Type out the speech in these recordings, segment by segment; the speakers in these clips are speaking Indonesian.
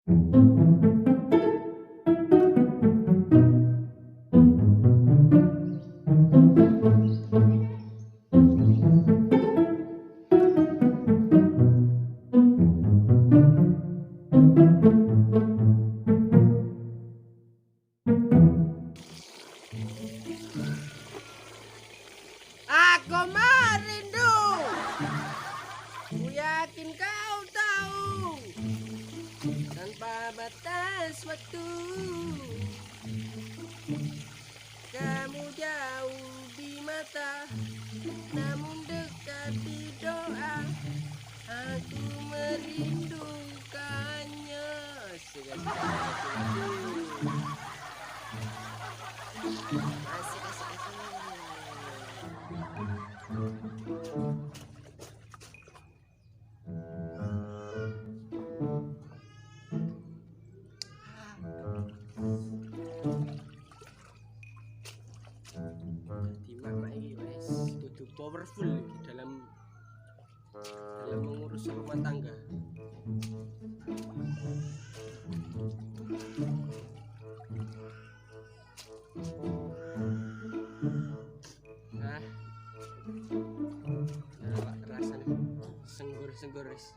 Aku merindu. Ku yakin kau tahu. Tanpa batas waktu. Kamu jauh di mata, namun dekat di doa. Aku merindukannya. Asik, asik, asik, asik, asik. Jadi mama ini wes kudu powerful iki dalam mengurus rumah tangga. Nah, awak kerasan senggur wis.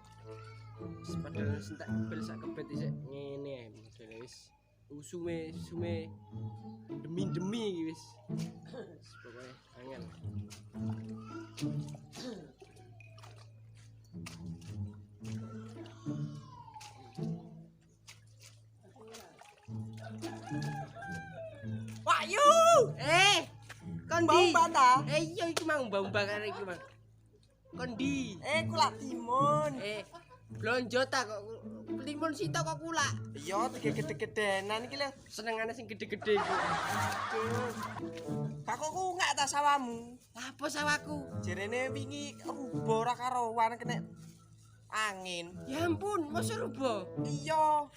Wis padahal sentak bel sak kebet isik ngene modele wis usume demi iki wis. Pokoke angel. Wahyu! Kondi. Bau-bau Iya iki mang bau-bau kare iki mang. Kondi. kulak timun. Blonjo ta kok timun sitok kok kulak. Iya, gede-gedenan iki lho. Senengane sing gede-gede iku. Kak kok ku ngak ta sawamu? Apa sawaku? Jerene wingi rubo ora karuan kena angin. Ya ampun, masa rubo? Iya.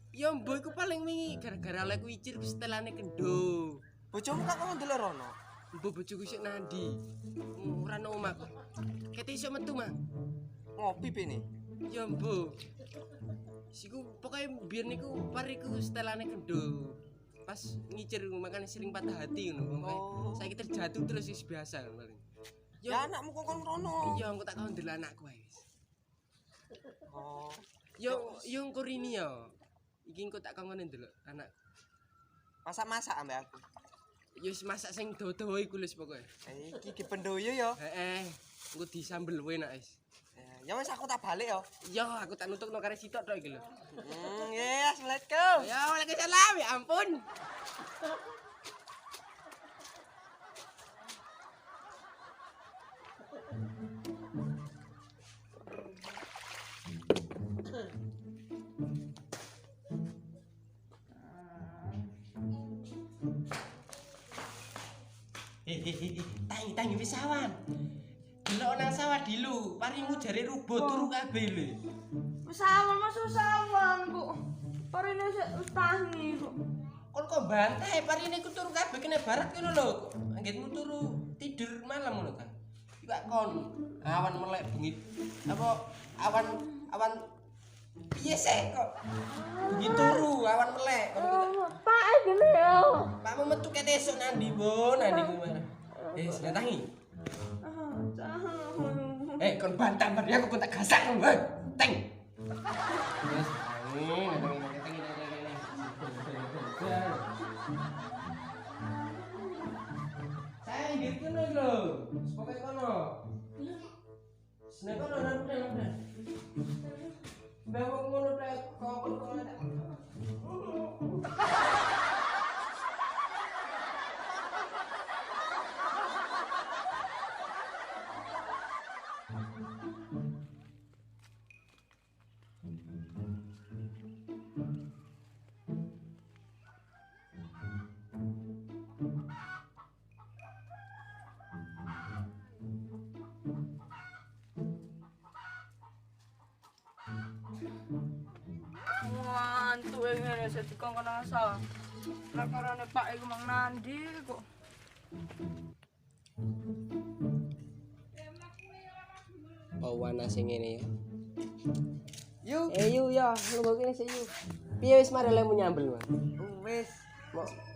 Ya mbok iku paling wingi gara-gara oleh kuicir setelane kendo. Bojomu kok ndelok rono? Mbok bojoku sik nandi? Ora nang omah kok. Kete iso metu, Mang. Ngopi pene. Ya mbok. Siku pokoke biyen niku pariku setelane kendo. Pas ngicir makane sering patah hati ngono. Oh. Saiki terjatuh terus wis biasa paling. Ya anakmu kok kon rono. Iya, engko tak kau ndelok anakku ae wis. Oh. Yo engko rini yo. Iki engko tak kongkon ndelok anak. Masak-masak ambek aku. Ya wis masak sing dawa-dawa iku wis pokoke. Iki pendoyo ya. Heeh. Engko disambel wae nak wis. Ya wis aku tak balik ya. Iya, aku tak nutukno kare sitok tok iki lho. Ya, assalamualaikum. Ya, waalaikumsalam. Ya ampun. Tangi wis sawan. Delok nang sawah dilu, parimu jare rubo turu kabeh lho. Sawan masuk sawan kok. Parine wis tangi kok. Kon kok bantai parine ku turu kabeh kene barat ngono lho. Anggitmu turu tidur malam ngono kan. Iku kon awan melek bengi apa awan piye sih kok bengi turu awan melek kon. Pak gini ya. Pakmu metu kete esuk nandi bon nandi gimana. Tangi. Kon bantah bar aku kon tak gasak kon. Teng. Wes tangi. Saya inggit kono lho. Pokoke kono. Seneng kono nang. Mbak ngono tek kok kono. Mantu ngene sing kongkon asal. Lakarane Pak iku mang nandi kok. Pawana sing ngene ya. Yuk. Yu ya, lu kok kene sik yu. Piye wis mari lemu nyambel, Mas? Wis.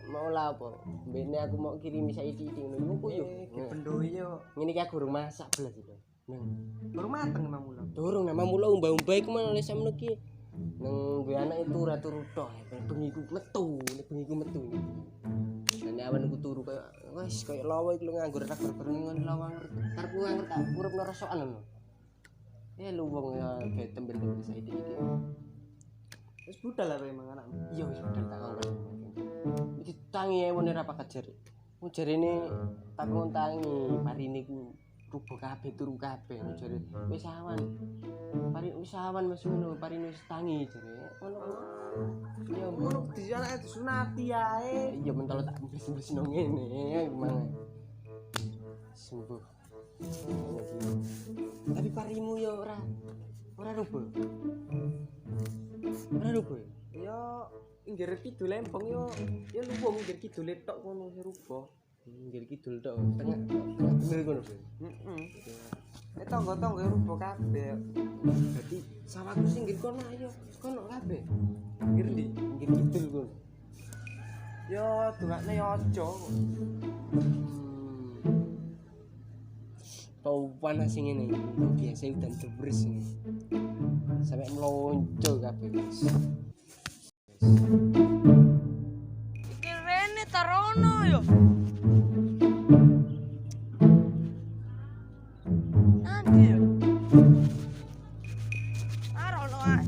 Mau lah apa? Mbene aku mau kirim saiki ngono iku yo. Dipendoi yo. Ngene iki aku urung masak belas iki. Nang Baru mateng emang mulo. durung nama mula umbah-umbah iku mana oleh samno ki. Nang duwe anak itu ora turu tok, bengi ku metu, nek bengi ku metu. Dan awan ku turu kaya wis kaya lawa iki lho nganggur tak berber ngon lawang. Karepku ngerti tak urip ngerosokan lho. Lu wong ya kayak tembel-tembel saiki iki. Wis budal apa emang anakmu? Iya wis udah tak ngomong. Iki tangi ewone ra pakat jare. Mu jarene tak ngontangi parine ku rubuh kabeh turu kabeh jare wis awan. Wis awan wis ngono parine wis tangi jare. Ono. Iya Ngono di anake disunati ae. iya mentol tak mblis-mblis nang ngene gimana. Sembuh. Tapi parimu ya ora rubuh. Ora rubuh. Yo inggir kidul lempeng yo luwung inggir kidul tok kono rubuh. Inggir kidul tok tengah bener ngono. Heeh. Tangga-tangga rubuh kabeh. Dadi sawahku sing nggih kono ayo kono kabeh. Inggir ndi? Inggir kidul kono. Yo dongakne yo aja. Tau panas sing ngene biasa udan terus ini. Sampai melonco kabeh wis. Iki rene tarono yo. Nanti yo. Tarono ae.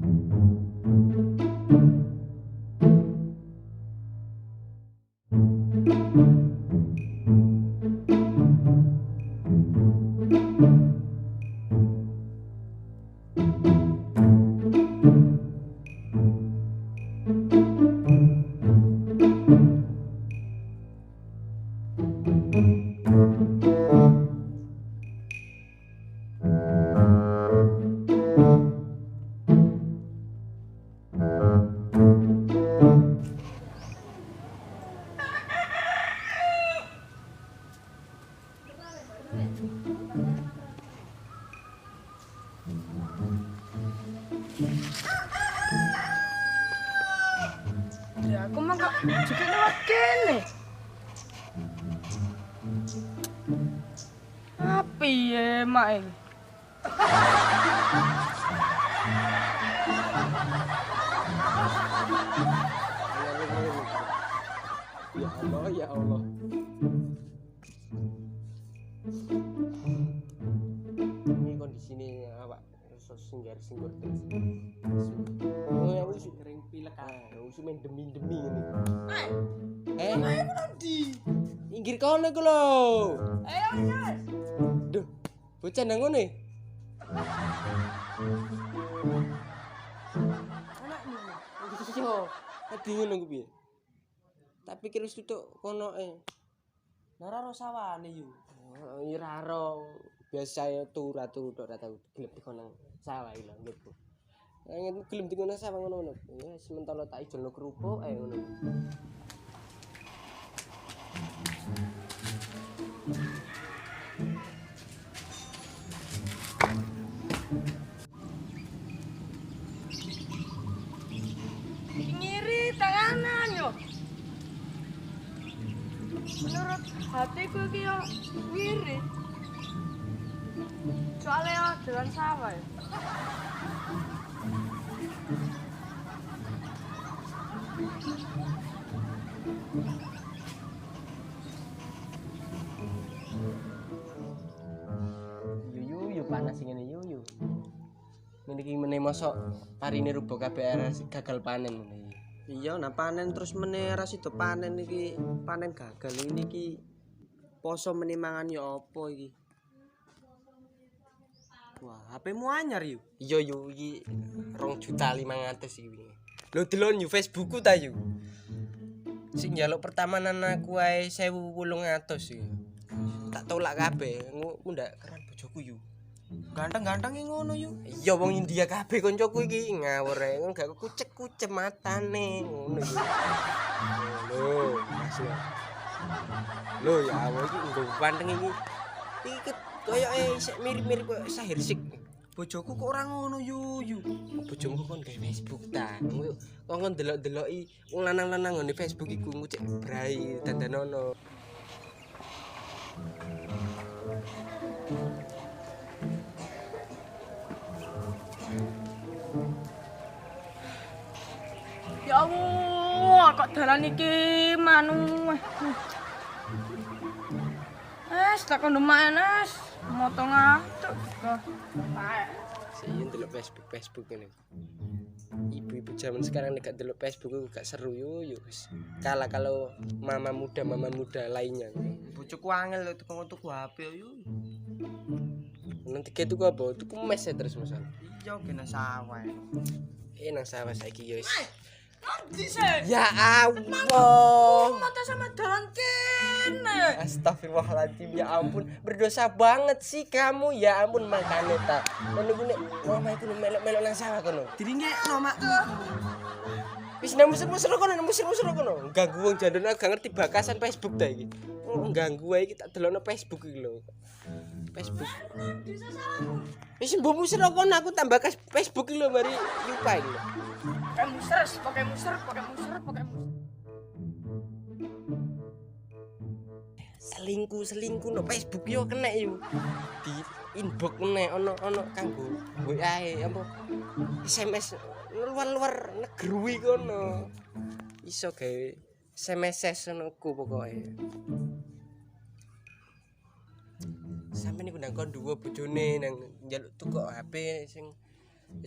Ya aku mah kok juga lewat kene. Apa ya mak ini? Ya Allah, ya Allah. Ini kondisine awak singgar-singgur terus. Oh, ya wis Kering pilek ae. wis main demi-demi ngene. Ayo nanti. Inggir kono iku lho. Ayo guys. Duh, bocah nang ngene. Anakmu. Iya, tadi ngono ku piye? Tak pikir wis tutuk konoke. Lara ro sawane yo. Ora ro. Biasa ya turu tok ora tau gelem dikono sawah iki lho nggo. Yen gelem dikono sawah ngono-ngono. Ya sementara tak ijolno kerupuk ngono. Ngiri tanganan yo. Menurut hatiku iki yo wirid. Soalnya yo jalan sawah ya. Yuyu panas sing ngene yuyu. Ngene iki meneh mosok parine rubuh kabeh gagal panen ngene iki. Iya, nah panen terus meneh ra sida panen iki, panen gagal ini iki poso meneh mangan ya apa iki? Wah, HP-mu anyar yo. Iya yu iki 2.500.000 iki wingi. Lho delon yu Facebookku ta yu. Sing njaluk pertamanan aku ae 1.800 iki. Tak tolak kabeh, ngundak keran bojoku yu. Ganteng-ganteng ngono yo. Iya wong India kabeh kancaku iki ngawur ae gak kucek-kucek matane ngono iki. Lho, Mas. Lho ya Allah iki nggo panteng iki. Iki koyoke isih mirip-mirip koyo Sahir Sik. bojoku kok ora ngono yu. Bojomu kon gawe Facebook ta. Kon delok-deloki wong lanang-lanang ngene Facebook iku ngucek brai dandanono. Ya Allah, kok dalan iki manu. Tak kondemak enes. Motong atuk. Saya delok Facebook ini. Ibu-ibu zaman sekarang nek gak delok Facebook itu gak seru yo wis. Kalah kalau mama muda lainnya. Bojoku angel lho tuku HP yu. Nanti tuku apa? Tuku mes terus masal. Iya kena sawah. Nang sawah saiki yo wis. Nanti sih. Ya Allah. Mata sama dalan kene. Astagfirullahaladzim, ya ampun, berdosa banget sih kamu, ya ampun makane ta. Ngono nek mama iku melok-melok nang sawah kono. Diringekno mak. Wis nang musir-musir kono. Ganggu wong jandone gak ngerti bakasan Facebook ta iki. Ganggu wae iki tak delokno Facebook iki lho. Facebook. Wis mbok musir kono aku tambah Facebook iki lho mari lupa iki lho. Pakai muser. Selingkuh no Facebook yo kena yo. Di inbox kena ono kanggo WA apa SMS luar negeri kono. Iso gawe SMS ngono ku pokoke. Sampe niku nang konduwo bojone nang njaluk tukok HP sing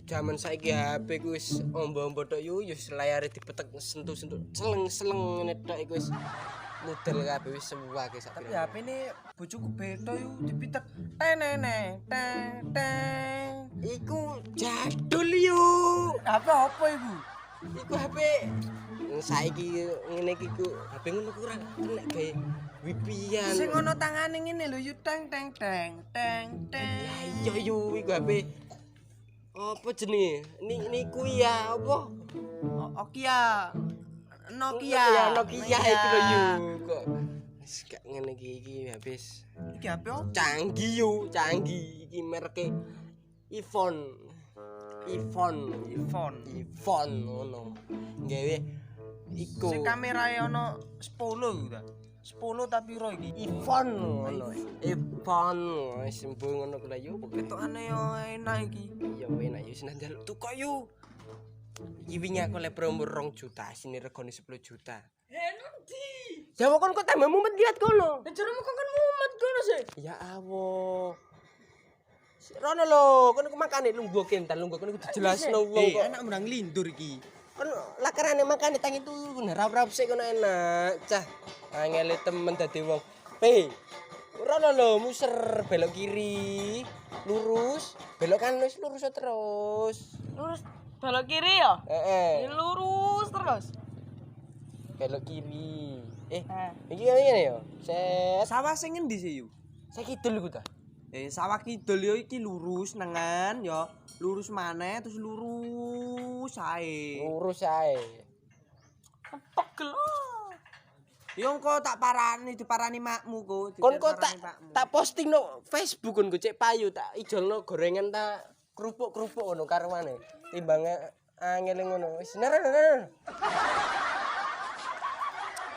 jaman saiki HP ku wis ombo-ombo tok yo wis layare dipetek sentuh-sentuh seleng-seleng ngene tok iku wis model kabeh wis suwake sak. Tapi HP ini bojoku beda yu dipitek tenene teng. Iku jadul yo. Apa iku? Iku HP saiki ngene iki ku HP ngono kurang kena gawe wipian. Sing ono tangane ngene lho yu teng. Ya iya yo iku HP. Apa jenenge? Niku ya apa? Nokia iki lho yo kok. Wis gak ngene iki habis. Iki HP opo? Canggih iki mereke iPhone ngono. Gawe iku. Sing kamerae ono 10 ta. 10 tapi ro iki. iPhone ngono. iPhone wis mbung ngono kuwi yo. Ketokane yo enak iki. Ya enak yo seneng njaluk tukok yo. Iki wingi aku le promo 2 juta, sini regane 10 juta. Nanti. Ya kok tambah mumet lihat kono. Jaremu kok kan mumet kono sih. Ya Allah. Rono lho, kono makane lungguh kental, lungguh kono dijelasno wong kok. Enak menang lindur iki. Kono lakarane makane tangi tuh rap-rap sik kono enak. Cah, angele temen dadi wong. Rono lho, muser belok kiri, lurus, belok kanan wis lurus terus. Lurus belok kiri ya? Heeh. Lurus terus. Belok kiri. Iki ngene ya. Set. Sawah sing endi sih yu? Saya kidul iku ta. Sawah kidul yo iki lurus nengan yo, lurus maneh terus lurus ae. Lurus ae. Pegel. Yo engko tak diparani makmu ko. Kon kok tak posting no Facebook kon cek payu tak ijolno gorengan tak kerupuk-kerupuk ngono karwane. Timbang angel ngono. Wis neren.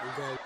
Enggak.